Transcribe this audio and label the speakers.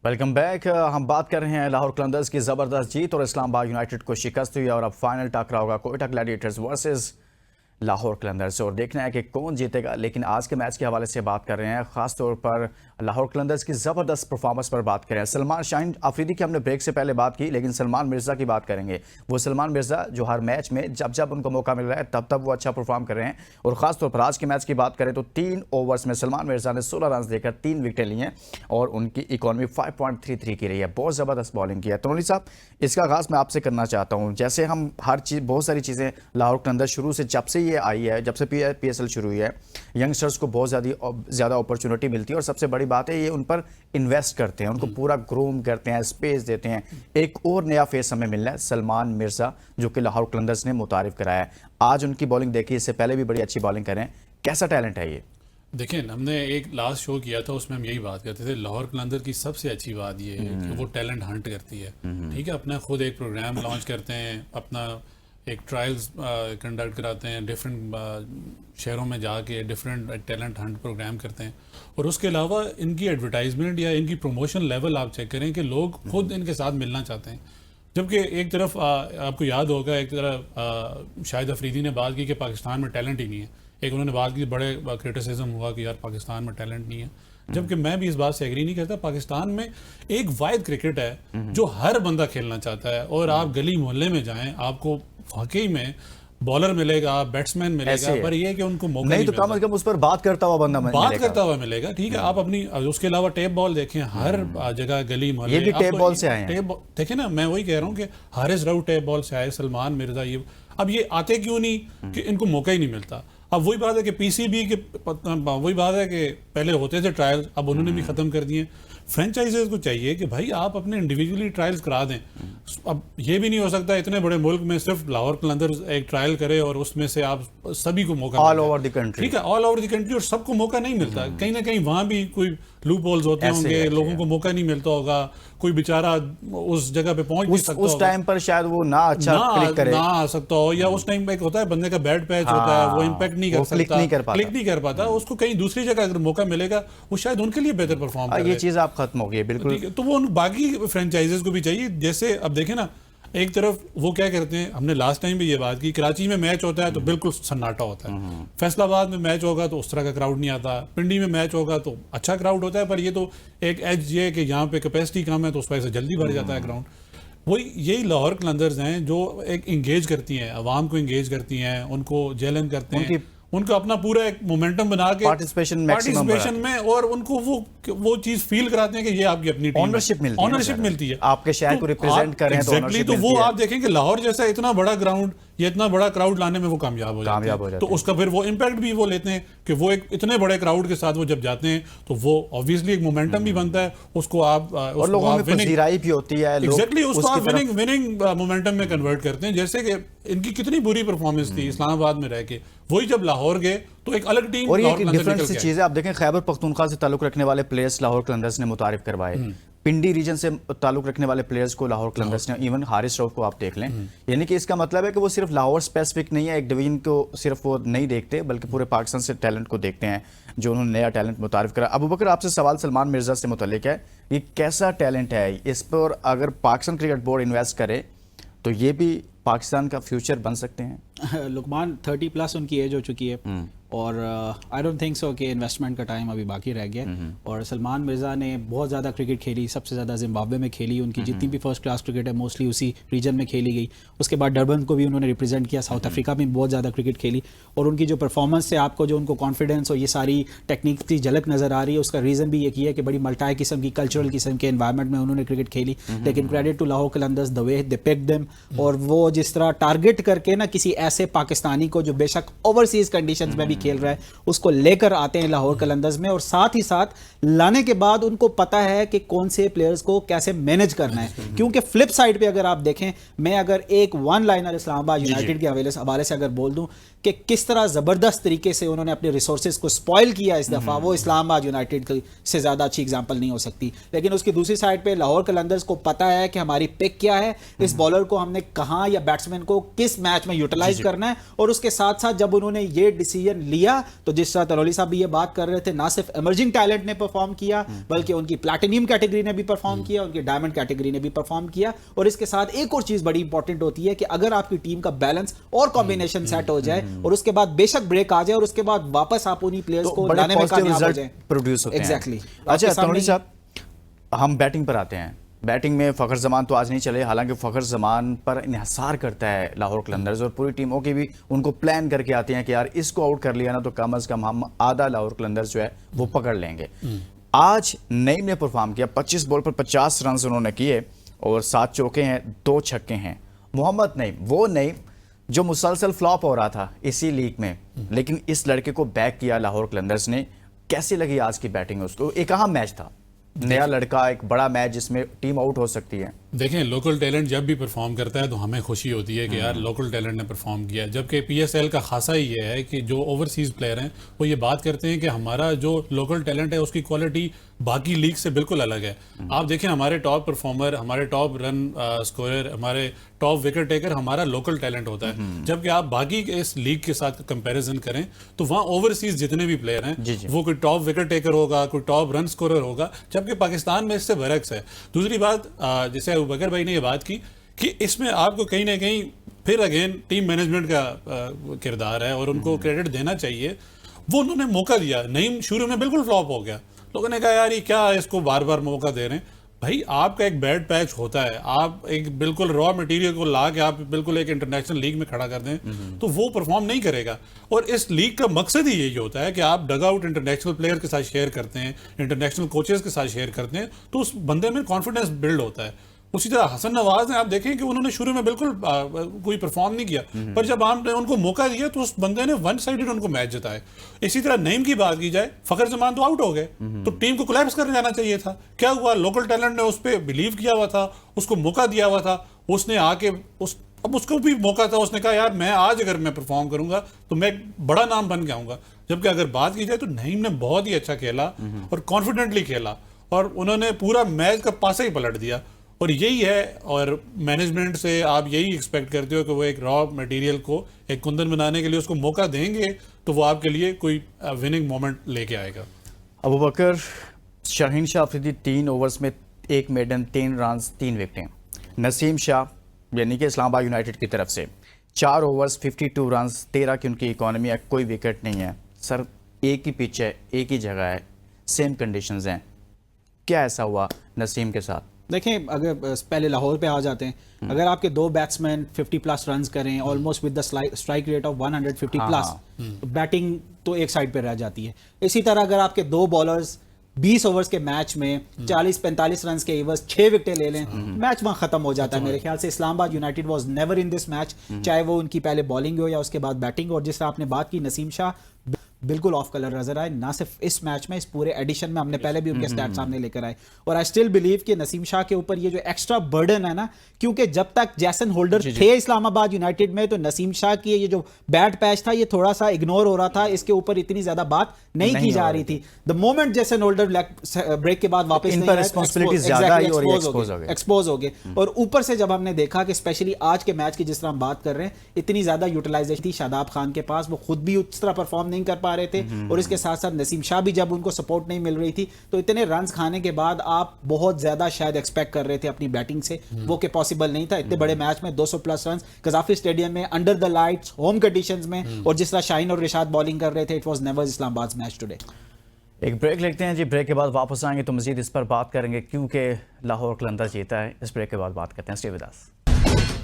Speaker 1: Welcome back. हम बात कर रहे हैं लाहौर कलंदर्स की ज़बरदस्त जीत और इस्लामाबाद यूनाइटेड को शिकस्त हुई और अब फाइनल टकरा होगा कोयटा ग्लैडिएटर्स वर्सेस लाहौर कलंदर्स और देखना है कि कौन जीतेगा। लेकिन आज के मैच के हवाले से बात कर रहे हैं, ख़ास तौर पर लाहौर कलंदर्स की ज़बरदस्त परफॉर्मेंस पर बात करें। सलमान शाहीन अफरीदी की हमने ब्रेक से पहले बात की, लेकिन सलमान मिर्ज़ा की बात करेंगे। वो सलमान मिर्ज़ा जो हर मैच में जब जब उनको मौका मिल रहा है तब वो अच्छा परफॉर्म कर रहे हैं। और ख़ास तौर पर आज के मैच की बात करें तो 3 ओवर्स में सलमान मिर्ज़ा ने 16 रन देकर 3 विकेटें ली हैं और उनकी इकॉनमी 5.33 की रही है। बहुत ज़बरदस्त बॉलिंग की है। तनोनी साहब, इसका आगाज़ मैं आपसे करना चाहता हूँ। जैसे हम हर चीज़, बहुत सारी चीज़ें लाहौर कलंदर्स शुरू से जब से ये आई है, जब से PSL शुरू हुई है, यंगस्टर्स को बहुत ज़्यादा अपॉर्चुनिटी मिलती है और सबसे बड़ी बात है ये उन पर इन्वेस्ट करते हैं, उनको पूरा ग्रूम करते हैं, स्पेस देते हैं। एक और नया फेस हमें मिलना है, सलमान मिर्ज़ा, जो कि लाहौर कलंदर्स ने मुतारिफ कराया है। आज उनकी बॉलिंग देखी, इससे पहले भी बड़ी अच्छी बॉलिंग करें। कैसा टैलेंट है ये?
Speaker 2: देखिए, हमने एक लास्ट शो किया था, उसमें हम यही बात करते थे, लाहौर कलंदर की सबसे अच्छी बात ये है कि वो टैलेंट हंट करती है। ठीक है, अपना खुद एक प्रोग्राम लॉन्च करते हैं, अपना एक ट्रायल्स कंडक्ट कराते हैं, डिफरेंट शहरों में जाके डिफरेंट टैलेंट हंट प्रोग्राम करते हैं। और उसके अलावा इनकी एडवर्टाइजमेंट या इनकी प्रमोशन लेवल आप चेक करें कि लोग खुद इनके साथ मिलना चाहते हैं। जबकि एक तरफ आपको याद होगा, एक तरफ शाहिद अफरीदी ने बात की कि पाकिस्तान में टैलेंट ही नहीं है। एक उन्होंने बात की, बड़े क्रिटिसिज्म हुआ कि यार पाकिस्तान में टैलेंट नहीं है। जबकि मैं भी इस बात से एग्री नहीं करता। पाकिस्तान में एक वाइड क्रिकेट है जो हर बंदा खेलना चाहता है, और आप गली मोहल्ले में जाएं, आपको वाकई में बॉलर मिलेगा, बैट्समैन मिलेगा, पर ये कि उनको मौका नहीं
Speaker 1: तो कम से कम उस पर बात करता हुआ बंदा
Speaker 2: मिलेगा। ठीक है, आप अपनी उसके अलावा टेप बॉल देखें, हर जगह गली मोहल्ले,
Speaker 1: ये भी टेप बॉल से आए हैं।
Speaker 2: देखें ना, मैं वही कह रहा हूँ कि हारिस राउत टेप बॉल से आए, सलमान मिर्ज़ा, ये अब ये आते क्यों नहीं कि इनको मौका ही नहीं मिलता। अब वही बात है कि PCB के वही बात है कि पहले होते थे ट्रायल, अब उन्होंने भी ख़त्म कर दिए। फ्रेंचाइजीज को चाहिए कि भाई आप अपने इंडिविजुअली ट्रायल्स करा दें। अब ये भी नहीं हो सकता इतने बड़े मुल्क में सिर्फ लाहौर कलंदर्स एक ट्रायल करे और उसमें से आप सभी को मौका
Speaker 1: ऑल ओवर द कंट्री।
Speaker 2: ठीक है, ऑल ओवर द कंट्री, और सबको मौका नहीं मिलता। कहीं ना कहीं वहाँ भी कोई लूप होल्स होते होंगे, लोगों को मौका नहीं मिलता होगा, कोई बेचारा उस जगह पे पहुंच नहीं सकता,
Speaker 1: उस टाइम पर शायद वो ना क्लिक करे,
Speaker 2: ना आ सकता हो, या उस टाइम पे एक होता है बंदे का बैड पैच होता है, वो इम्पैक्ट नहीं कर सकता, क्लिक नहीं कर पाता। उसको कहीं दूसरी जगह अगर मौका मिलेगा वो शायद उनके लिए बेहतर परफॉर्म करे।
Speaker 1: ये चीज़ आप खत्म हो गई बिल्कुल।
Speaker 2: तो वो उन बाकी फ्रेंचाइजीज को भी चाहिए। जैसे अब देखें ना, एक तरफ वो क्या करते हैं, हमने लास्ट टाइम भी ये बात की, कराची में मैच होता है तो बिल्कुल सन्नाटा होता है, फैसलाबाद में मैच होगा तो उस तरह का क्राउड नहीं आता, पिंडी में मैच होगा तो अच्छा क्राउड होता है, पर ये तो एक एज ये कि यहाँ पे कैपेसिटी कम है तो उस वजह से जल्दी भर जाता है ग्राउंड। वही यही लाहौर कलंदर्स हैं जो एक इंगेज करती हैं, अवाम को इंगेज करती हैं, उनको जेलन करते हैं, उनको अपना पूरा एक मोमेंटम बना के पार्टिसिपेशन में, और उनको वो चीज फील कराते हैं कि ये आपकी अपनी टीम, ऑनरशिप मिलती है,
Speaker 1: आपके शहर को रिप्रेजेंट करें।
Speaker 2: एग्जैक्टली, तो वो आप देखेंगे लाहौर जैसा इतना बड़ा ग्राउंड, ये इतना बड़ा क्राउड लाने में वो कामयाब हो जाते हैं। तो उसका फिर वो इम्पैक्ट भी वो लेते हैं कि वो एक इतने बड़े क्राउड के साथ वो जब जाते हैं तो वो ऑब्वियसली एक मोमेंटम भी बनता है, उसको आप
Speaker 1: और लोगों में पजीराई भी होती है,
Speaker 2: एग्जैक्टली, उसको आप विनिंग मोमेंटम में कन्वर्ट करते हैं। जैसे कि इनकी कितनी बुरी परफॉर्मेंस थी इस्लामाबाद में रह के, वही जब लाहौर गए तो एक अलग टीम।
Speaker 1: और ये डिफरेंट सी चीज़ है। आप देखें, खैबर पख्तूनख्वा से ताल्लुक रखने वाले प्लेयर्स लाहौर कलंदर्स ने मुतारिफ करवाए, पिंडी रीजन से ताल्लुक रखने वाले प्लेयर्स को लाहौर कलंदर्स ने, इवन हारिस राउत को आप देख लें। यानी कि इसका मतलब है कि वो सिर्फ लाहौर स्पेसिफिक नहीं है, एक डिवीजन को सिर्फ वो नहीं देखते, बल्कि पूरे पाकिस्तान से टैलेंट को देखते हैं, जो उन्होंने नया टैलेंट मुतारिफ करा। अबू बकर, आपसे सवाल सलमान मिर्ज़ा से मुतल्लिक है, ये कैसा टैलेंट है? इस पर अगर पाकिस्तान क्रिकेट बोर्ड इन्वेस्ट करे तो ये भी पाकिस्तान का फ्यूचर बन सकते हैं।
Speaker 3: लुकमान 30+ उनकी एज हो चुकी है, और आई डोंट थिंक सो कि इन्वेस्टमेंट का टाइम अभी बाकी रह गया। और सलमान मिर्ज़ा ने बहुत ज़्यादा क्रिकेट खेली, सबसे ज़्यादा जिम्बाब्वे में खेली, उनकी जितनी भी फर्स्ट क्लास क्रिकेट है मोस्टली उसी रीजन में खेली गई। उसके बाद डरबन को भी उन्होंने रिप्रेजेंट किया, साउथ अफ्रीका में बहुत ज़्यादा क्रिकेट खेली। और उनकी जो परफॉर्मेंस से आपको जो उनको कॉन्फिडेंस और ये सारी टेक्निक की झलक नज़र आ रही है, उसका रीज़न भी ये है कि बड़ी मल्टाई किस्म की कल्चरल किस्म के एनवायरनमेंट में उन्होंने क्रिकेट खेली। लेकिन credit to Lahore Qalandars, the way they picked them, और वो जिस तरह टारगेट करके ना किसी ऐसे पाकिस्तानी को जो बेशक ओवरसीज कंडीशंस में भी खेल रहा है उसको लेकर आते हैं लाहौर कलंदर्स में, और साथ ही साथ लाने के बाद उनको पता है कि कौन से प्लेयर्स को कैसे मैनेज करना है। क्योंकि फ्लिप साइड पे अगर आप देखें, मैं अगर एक वन लाइनर इस्लामाबाद यूनाइटेड के हवाले से अगर बोल दूं कि किस तरह ज़बरदस्त तरीके से उन्होंने अपने रिसोर्सेज को स्पॉइल किया इस दफ़ा, वो इस्लामाबाद यूनाइटेड से ज़्यादा अच्छी एग्जांपल नहीं हो सकती। लेकिन उसकी दूसरी साइड पे लाहौर कलंदर्स को पता है कि हमारी पिक क्या है, इस बॉलर को हमने कहाँ या बैट्समैन को किस मैच में यूटिलाइज करना है, और उसके साथ साथ जब उन्होंने ये डिसीजन لیا تو جس طرح تلولی صاحب بھی یہ بات کر رہے تھے, نہ صرف ایمرجنگ ٹیلنٹ نے پرفارم کیا بلکہ ان کی پلیٹینیم کیٹیگری نے بھی پرفارم کیا, ان کی ڈائمنڈ کیٹیگری نے بھی پرفارم کیا. اور اس کے ساتھ ایک اور چیز بڑی انپورٹنٹ ہوتی ہے کہ اگر آپ کی ٹیم کا بیلنس اور کمبینیشن سیٹ ہو جائے اور اس کے بعد بے شک بریک آ جائے اور اس کے بعد واپس آپ انہی پلیئرز کو لانے میں کامیاب ہو جائیں,
Speaker 1: پروڈیوس ہوتے ہیں.
Speaker 3: ایگزیکٹلی.
Speaker 1: اچھا تلولی صاحب, ہم بیٹنگ پر آتے ہیں. بیٹنگ میں فخر زمان تو آج نہیں چلے, حالانکہ فخر زمان پر انحصار کرتا ہے لاہور قلندرز, اور پوری ٹیموں کی بھی ان کو پلان کر کے آتے ہیں کہ یار اس کو آؤٹ کر لیا نا تو کم از کم ہم آدھا لاہور قلندرز جو ہے وہ پکڑ لیں گے. آج نعیم نے پرفارم کیا, 25 بال پر 50 رنز انہوں نے کیے اور 7 چوکے ہیں, 2 چھکے ہیں. محمد نعیم, وہ نعیم جو مسلسل فلاپ ہو رہا تھا اسی لیگ میں, لیکن اس لڑکے کو بیک کیا لاہور قلندرز نے. کیسی لگی آج کی بیٹنگ اس کو؟ ایک اہم میچ تھا, نیا لڑکا, ایک بڑا میچ جس میں ٹیم آؤٹ ہو سکتی ہے.
Speaker 2: دیکھیں لوکل ٹیلنٹ جب بھی پرفارم کرتا ہے تو ہمیں خوشی ہوتی ہے کہ یار لوکل ٹیلنٹ نے پرفارم کیا, جبکہ پی ایس ایل کا خاصا ہی یہ ہے کہ جو اوورسیز پلیئر ہیں وہ یہ بات کرتے ہیں کہ ہمارا جو لوکل ٹیلنٹ ہے اس کی کوالٹی باقی لیگ سے بالکل الگ ہے. آپ دیکھیں ہمارے ٹاپ پرفارمر, ہمارے ٹاپ رن اسکورر, ہمارے ٹاپ وکٹ ٹیکر ہمارا لوکل ٹیلنٹ ہوتا ہے, جبکہ آپ باقی اس لیگ کے ساتھ کمپیریزن کریں تو وہاں اوورسیز جتنے بھی پلیئر ہیں وہ کوئی ٹاپ وکٹ ٹیکر ہوگا, کوئی ٹاپ رن اسکورر ہوگا, جبکہ پاکستان میں اس سے برعکس ہے. دوسری بات, جیسے ابوبکر بھائی نے یہ بات کی کہ اس میں آپ کو کہیں نہ کہیں پھر اگین ٹیم مینجمنٹ کا کردار ہے اور ان کو کریڈٹ دینا چاہیے. وہ انہوں نے موقع دیا. نعیم شروع میں بالکل فلاپ ہو گیا, لوگوں نے کہا یار یہ کیا اس کو بار بار موقع دے رہے ہیں. بھائی آپ کا ایک بیڈ پیچ ہوتا ہے, آپ ایک بالکل را مٹیریل کو لا کے آپ بالکل ایک انٹرنیشنل لیگ میں کھڑا کر دیں تو وہ پرفارم نہیں کرے گا. اور اس لیگ کا مقصد ہی یہی ہوتا ہے کہ آپ ڈگ آؤٹ انٹرنیشنل پلیئر کے ساتھ شیئر کرتے ہیں, انٹرنیشنل کوچز کے ساتھ شیئر کرتے ہیں, تو اس بندے میں کانفیڈنس بلڈ ہوتا ہے. اسی طرح حسن نواز نے آپ دیکھیں کہ انہوں نے شروع میں بالکل کوئی پرفارم نہیں کیا, پر جب آپ نے ان کو موقع دیا تو اس بندے نے ون سائیڈڈ ان کو میچ جتائے. اسی طرح نعیم کی بات کی جائے, فخر زمان تو آؤٹ ہو گئے تو ٹیم کو کولیپس کرنے جانا چاہیے تھا. کیا ہوا, لوکل ٹیلنٹ نے اس پہ بلیو کیا ہوا تھا, اس کو موقع دیا ہوا تھا, اس نے آ کے اب اس کو بھی موقع تھا, اس نے کہا یار میں آج اگر میں پرفارم کروں گا تو میں بڑا نام بن کے آؤں گا. جبکہ اگر بات کی جائے تو نعیم نے بہت ہی اچھا کھیلا اور کانفیڈنٹلی کھیلا اور انہوں نے پورا میچ کا پاسا ہی پلٹ دیا. اور یہی ہے, اور مینجمنٹ سے آپ یہی ایکسپیکٹ کرتے ہو کہ وہ ایک را مٹیریل کو ایک کندن بنانے کے لیے اس کو موقع دیں گے تو وہ آپ کے لیے کوئی وننگ مومنٹ لے کے آئے گا.
Speaker 1: ابوبکر, شاہین شاہ افریدی 3 اوورز میں 1 میڈن, 3 رنز, 3 وکٹیں. نسیم شاہ یعنی کہ اسلام آباد یونائٹڈ کی طرف سے 4 اوورز 52 رنز, 13 کی ان کی اکانومی ہے, کوئی وکٹ نہیں ہے. سر ایک ہی پچ ہے, ایک ہی جگہ ہے, سیم کنڈیشنز ہیں, کیا ایسا ہوا نسیم کے ساتھ؟
Speaker 3: دیکھیں اگر پہلے لاہور پہ آ جاتے ہیں, اگر آپ کے 2 بیٹسمین 50 پلس رنز کریں almost with the strike rate of 150 plus, batting تو ایک سائڈ پہ رہ جاتی ہے. اسی طرح اگر آپ کے 2 بالرز 20 اوورز کے میچ میں 40-45 رنز کے ایورز 6 وکٹیں لے لیں, میچ وہاں ختم ہو جاتا ہے. میرے خیال سے اسلام آباد United was never in this match, چاہے وہ ان کی پہلے بالنگ ہو یا اس کے بعد بیٹنگ. اور جس طرح آپ نے بات کی, نسیم شاہ بالکل آف کلر نظر آئے, نہ صرف اس میچ میں, اس پورے ایڈیشن میں. ہم نے پہلے بھی ان کے سٹیٹ سامنے لے کر آئے, اور آئی اسٹل بلیو کہ نسیم شاہ کے اوپر یہ جو ایکسٹرا برڈن ہے نا, کیونکہ جب تک جیسن ہولڈر تھے اسلام آباد یونائٹڈ میں تو نسیم شاہ کی یہ جو بیڈ پیچ تھا یہ تھوڑا سا اگنور ہو رہا تھا, اس کے اوپر اتنی زیادہ بات نہیں کی جا رہی تھی. The moment Jason holder break کے بعد واپس ایکسپوز ہو گئے, اور اوپر سے جب ہم نے دیکھا کہ اسپیشلی آج کے میچ کی جس طرح ہم بات کر رہے ہیں, اتنی زیادہ یوٹیلائزیشن تھی شاداب خان کے پاس, وہ خود بھی اس طرح پرفارم نہیں کر پا رہے تھے, اور اس کے ساتھ ساتھ نسیم شاہ بھی جب ان کو سپورٹ نہیں مل رہی تھی, تو اتنے رنز کھانے کے بعد آپ بہت زیادہ شاید ایکسپیکٹ کر رہے تھے اپنی بیٹنگ سے, وہ کہ پاسبل نہیں تھا. اتنے بڑے میچ میں 200 پلس رنز قذافی اسٹیڈیم میں under the lights home conditions میں, اور جس طرح شاہین اور رشاد بالنگ کر رہے تھے, اٹ واز نیور اسلام آباد میچ ٹوڈے.
Speaker 1: ایک بریک لیتے ہیں جی, بریک کے بعد واپس آئیں گے تو مزید اس پر بات کریں گے, کیونکہ لاہور قلندرز جیتا ہے. اس بریک کے بعد بات کرتے ہیں. Stay with us.